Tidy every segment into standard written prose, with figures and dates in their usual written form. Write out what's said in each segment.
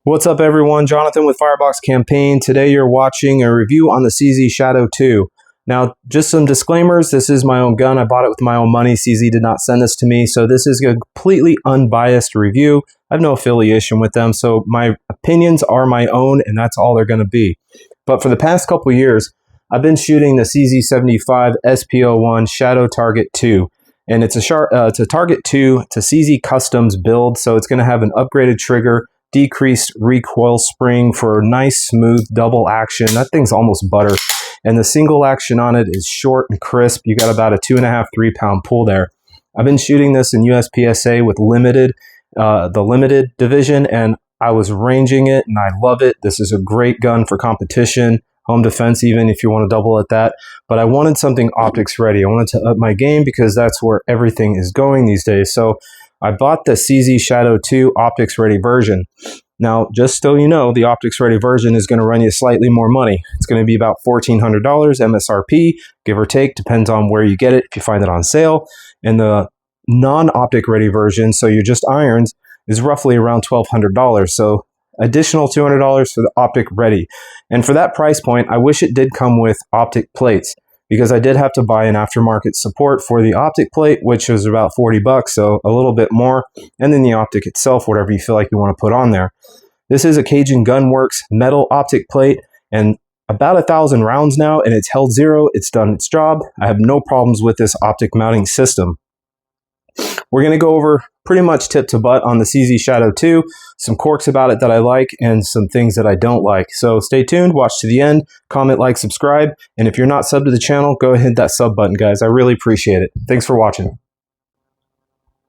What's up everyone, Jonathan with Firebox Campaign. Today you're watching a review on the CZ Shadow 2. Now, just some disclaimers, this is my own gun. I bought it with my own money. CZ did not send this to me, so this is a completely unbiased review. I have no affiliation with them, so my opinions are my own, and that's all they're going to be. But for the past couple years, I've been shooting the CZ75 SP01 Shadow Target 2. And it's a Target 2 to CZ Customs build, so it's going to have an upgraded trigger, decreased recoil spring for nice smooth double action. That thing's almost butter, and the single action on it is short and crisp. You got about a 2.5–3 pound pull there. I've been shooting this in USPSA with the limited division, and I was ranging it and I love it. This is a great gun for competition, home defense even if you want to double at that. But I wanted something optics ready. I wanted to up my game because that's where everything is going these days. So I bought the CZ Shadow 2 optics ready version. Now, just so you know, the optics ready version is going to run you slightly more money. It's going to be about $1,400 MSRP, give or take, depends on where you get it, if you find it on sale. And the non-optic ready version, so you're just irons, is roughly around $1,200. So additional $200 for the optic ready. And for that price point, I wish it did come with optic plates, because I did have to buy an aftermarket support for the optic plate, which was about 40 bucks, so a little bit more, and then the optic itself, whatever you feel like you want to put on there. This is a Cajun Gunworks metal optic plate, and about 1,000 rounds now, and it's held zero. It's done its job. I have no problems with this optic mounting system. We're going to go over pretty much tip to butt on the CZ Shadow 2, some quirks about it that I like, and some things that I don't like. So stay tuned, watch to the end, comment, like, subscribe, and if you're not subbed to the channel, go ahead and hit that sub button, guys. I really appreciate it. Thanks for watching.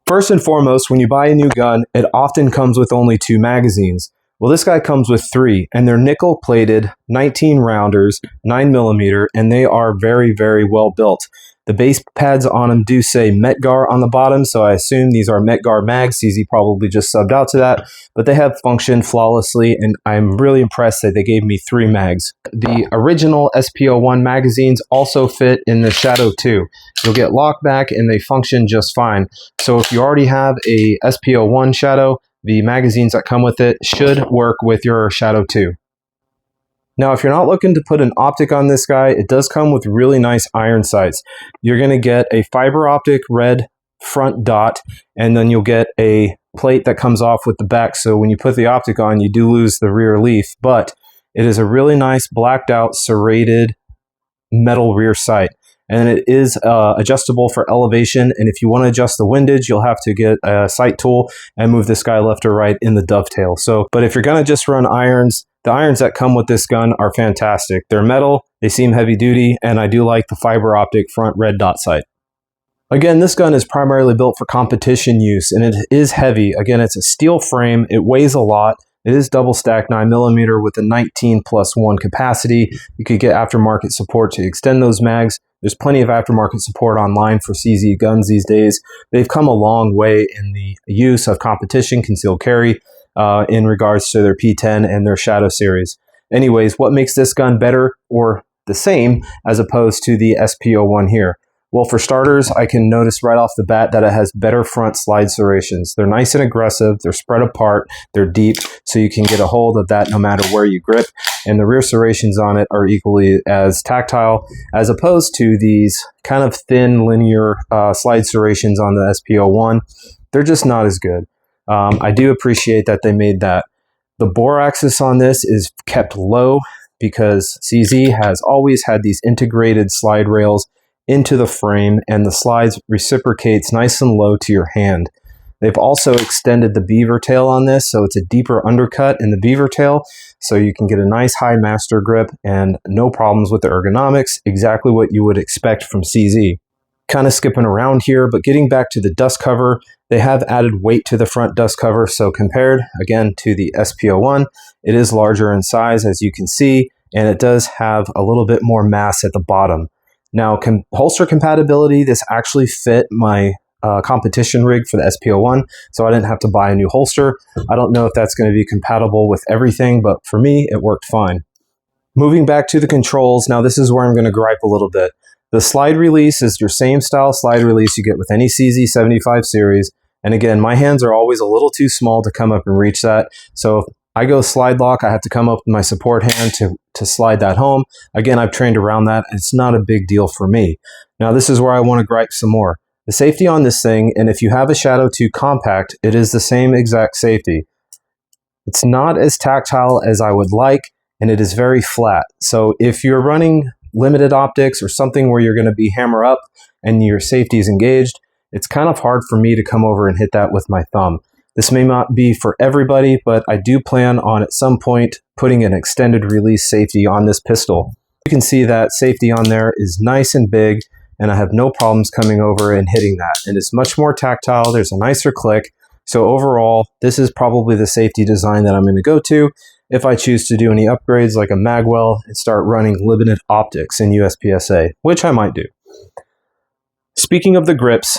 First and foremost, when you buy a new gun, it often comes with only 2 magazines. Well, this guy comes with 3, and they're nickel-plated, 19 rounders, 9mm, and they are very, very well built. The base pads on them do say Metgar on the bottom, so I assume these are Metgar mags. CZ probably just subbed out to that, but they have functioned flawlessly, and I'm really impressed that they gave me 3 mags. The original SP01 magazines also fit in the Shadow 2. You'll get lockback, and they function just fine. So if you already have a SP01 Shadow, the magazines that come with it should work with your Shadow 2. Now, if you're not looking to put an optic on this guy, it does come with really nice iron sights. You're going to get a fiber optic red front dot, and then you'll get a plate that comes off with the back. So when you put the optic on, you do lose the rear leaf, but it is a really nice blacked out serrated metal rear sight. And it is adjustable for elevation, and if you want to adjust the windage, you'll have to get a sight tool and move this guy left or right in the dovetail. But if you're going to just run irons, the irons that come with this gun are fantastic. They're metal, they seem heavy duty, and I do like the fiber optic front red dot sight. Again, this gun is primarily built for competition use, and it is heavy. Again, it's a steel frame, it weighs a lot. It is double stacked 9mm with a 19+1 capacity. You could get aftermarket support to extend those mags. There's plenty of aftermarket support online for CZ guns these days. They've come a long way in the use of competition concealed carry in regards to their P10 and their Shadow series. Anyways, what makes this gun better or the same as opposed to the SP01 here? Well, for starters, I can notice right off the bat that it has better front slide serrations. They're nice and aggressive, they're spread apart, they're deep, so you can get a hold of that no matter where you grip. And the rear serrations on it are equally as tactile, as opposed to these kind of thin linear slide serrations on the SP01. They're just not as good. I do appreciate that they made that. The bore axis on this is kept low because CZ has always had these integrated slide rails into the frame, and the slides reciprocates nice and low to your hand. They've also extended the beaver tail on this, so it's a deeper undercut in the beaver tail, so you can get a nice high master grip and no problems with the ergonomics, exactly what you would expect from CZ. Kind of skipping around here, but getting back to the dust cover, they have added weight to the front dust cover, so compared again to the SP01, it is larger in size as you can see, and it does have a little bit more mass at the bottom. Now, holster compatibility, this actually fit my competition rig for the SP01, so I didn't have to buy a new holster. I don't know if that's going to be compatible with everything, but for me, it worked fine. Moving back to the controls, now this is where I'm going to gripe a little bit. The slide release is your same style slide release you get with any CZ75 series, and again, my hands are always a little too small to come up and reach that, so I go slide lock. I have to come up with my support hand to slide that home. Again, I've trained around that. It's not a big deal for me. Now, this is where I want to gripe some more. The safety on this thing, and if you have a Shadow 2 Compact, it is the same exact safety. It's not as tactile as I would like, and it is very flat. So if you're running limited optics or something where you're going to be hammer up and your safety is engaged, it's kind of hard for me to come over and hit that with my thumb. This may not be for everybody, but I do plan on at some point putting an extended release safety on this pistol. You can see that safety on there is nice and big, and I have no problems coming over and hitting that. And it's much more tactile. There's a nicer click. So overall, this is probably the safety design that I'm going to go to if I choose to do any upgrades like a magwell and start running limited optics in USPSA, which I might do. Speaking of the grips,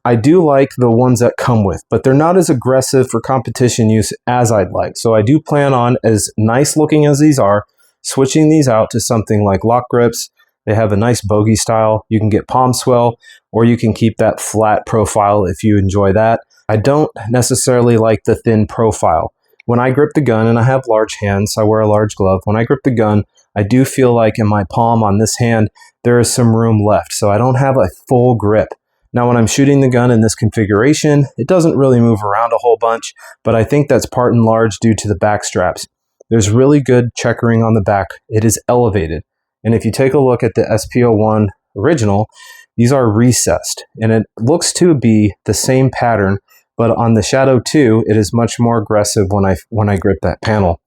I do like the ones that come with, but they're not as aggressive for competition use as I'd like. So I do plan on, as nice looking as these are, switching these out to something like lock grips. They have a nice bogey style. You can get palm swell, or you can keep that flat profile if you enjoy that. I don't necessarily like the thin profile. When I grip the gun, and I have large hands, I wear a large glove. When I grip the gun, I do feel like in my palm on this hand, there is some room left. So I don't have a full grip. Now, when I'm shooting the gun in this configuration, it doesn't really move around a whole bunch, but I think that's part and large due to the back straps. There's really good checkering on the back. It is elevated. And if you take a look at the SP01 original, these are recessed, and it looks to be the same pattern, but on the Shadow 2, it is much more aggressive when I grip that panel.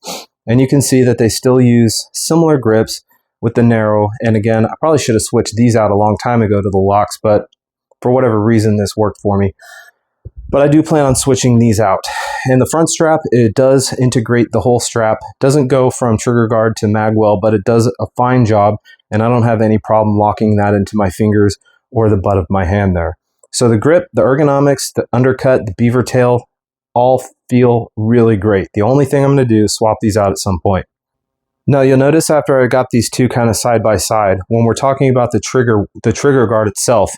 And you can see that they still use similar grips with the narrow. And again, I probably should have switched these out a long time ago to the locks, but for whatever reason, this worked for me. But I do plan on switching these out. And the front strap, it does integrate the whole strap. Doesn't go from trigger guard to magwell, but it does a fine job, and I don't have any problem locking that into my fingers or the butt of my hand there. So the grip, the ergonomics, the undercut, the beaver tail, all feel really great. The only thing I'm going to do is swap these out at some point. Now, you'll notice after I got these two kind of side by side, when we're talking about the trigger guard itself,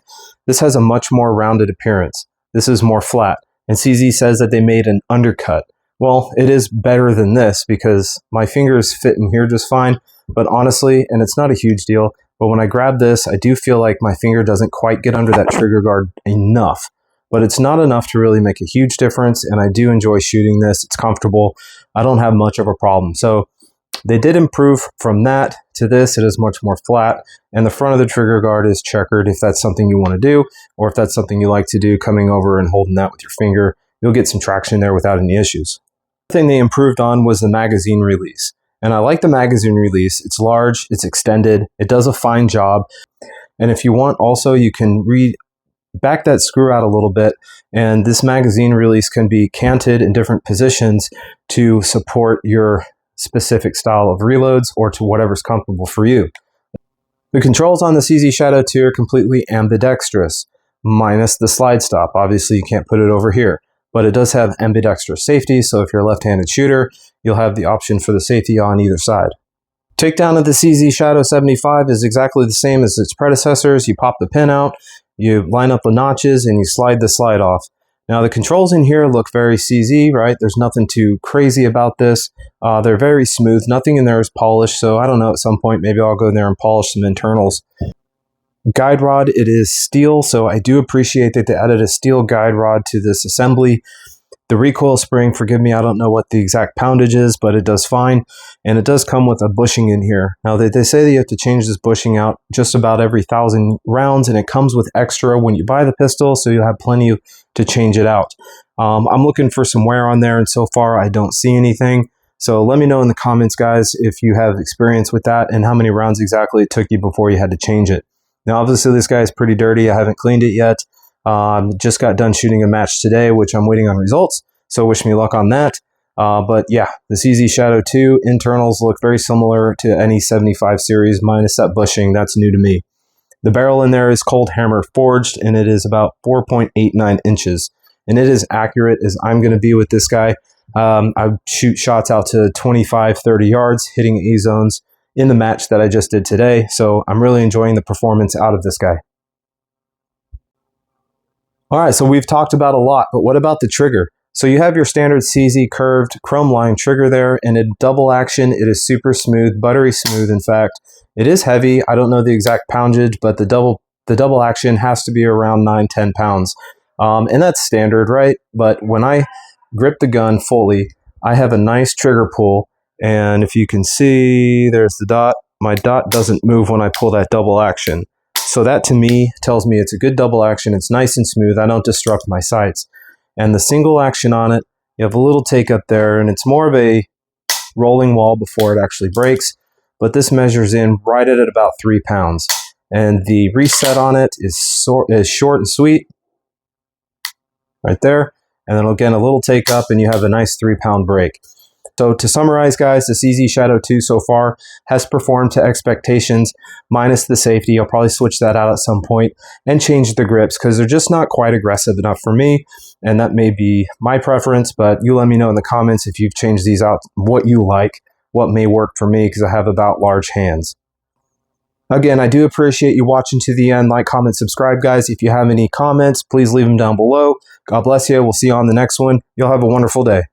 this has a much more rounded appearance. This is more flat. And CZ says that they made an undercut. Well, it is better than this because my fingers fit in here just fine. But honestly, and it's not a huge deal, but when I grab this, I do feel like my finger doesn't quite get under that trigger guard enough. But it's not enough to really make a huge difference, and I do enjoy shooting this. It's comfortable. I don't have much of a problem. So they did improve from that to this. It is much more flat, and the front of the trigger guard is checkered if that's something you want to do, or if that's something you like to do, coming over and holding that with your finger, you'll get some traction there without any issues. The thing they improved on was the magazine release. And I like the magazine release. It's large, it's extended, it does a fine job. And if you want also, you can back that screw out a little bit, and this magazine release can be canted in different positions to support your specific style of reloads or to whatever's comfortable for you. The controls on the CZ Shadow 2 are completely ambidextrous, minus the slide stop. Obviously, you can't put it over here, but it does have ambidextrous safety, so if you're a left-handed shooter, you'll have the option for the safety on either side. Takedown of the CZ Shadow 75 is exactly the same as its predecessors. You pop the pin out, you line up the notches, and you slide the slide off. Now, the controls in here look very CZ, right? There's nothing too crazy about this. They're very smooth. Nothing in there is polished, so I don't know, at some point, maybe I'll go in there and polish some internals. Guide rod, it is steel, so I do appreciate that they added a steel guide rod to this assembly. The recoil spring, forgive me, I don't know what the exact poundage is, but it does fine. And it does come with a bushing in here. Now, they say that you have to change this bushing out just about every 1,000 rounds, and it comes with extra when you buy the pistol, so you'll have plenty to change it out. I'm looking for some wear on there, and so far I don't see anything. So let me know in the comments, guys, if you have experience with that and how many rounds exactly it took you before you had to change it. Now, obviously, this guy is pretty dirty. I haven't cleaned it yet. Just got done shooting a match today, which I'm waiting on results, so wish me luck on that. But yeah, the CZ Shadow 2 internals look very similar to any 75 series, minus that bushing. That's new to me. The barrel in there is cold hammer forged, and it is about 4.89 inches. And it is accurate as I'm going to be with this guy. I shoot shots out to 25, 30 yards, hitting A-zones in the match that I just did today. So I'm really enjoying the performance out of this guy. All right, so we've talked about a lot, but what about the trigger? So you have your standard CZ curved chrome line trigger there, and in double action, it is super smooth, buttery smooth. In fact, it is heavy. I don't know the exact poundage, but the double action has to be around 9-10 pounds. And that's standard, right? But when I grip the gun fully, I have a nice trigger pull. And if you can see, there's the dot. My dot doesn't move when I pull that double action. So that to me tells me it's a good double action. It's nice and smooth. I don't disrupt my sights. And the single action on it, you have a little take up there, and it's more of a rolling wall before it actually breaks. But this measures in right at about 3 pounds. And the reset on it is short and sweet, right there. And then again, a little take up, and you have a nice 3 pound break. So to summarize, guys, the CZ Shadow 2 so far has performed to expectations, minus the safety. I'll probably switch that out at some point and change the grips because they're just not quite aggressive enough for me, and that may be my preference, but you let me know in the comments if you've changed these out, what you like, what may work for me, because I have about large hands. Again, I do appreciate you watching to the end. Like, comment, subscribe, guys. If you have any comments, please leave them down below. God bless you. We'll see you on the next one. You'll have a wonderful day.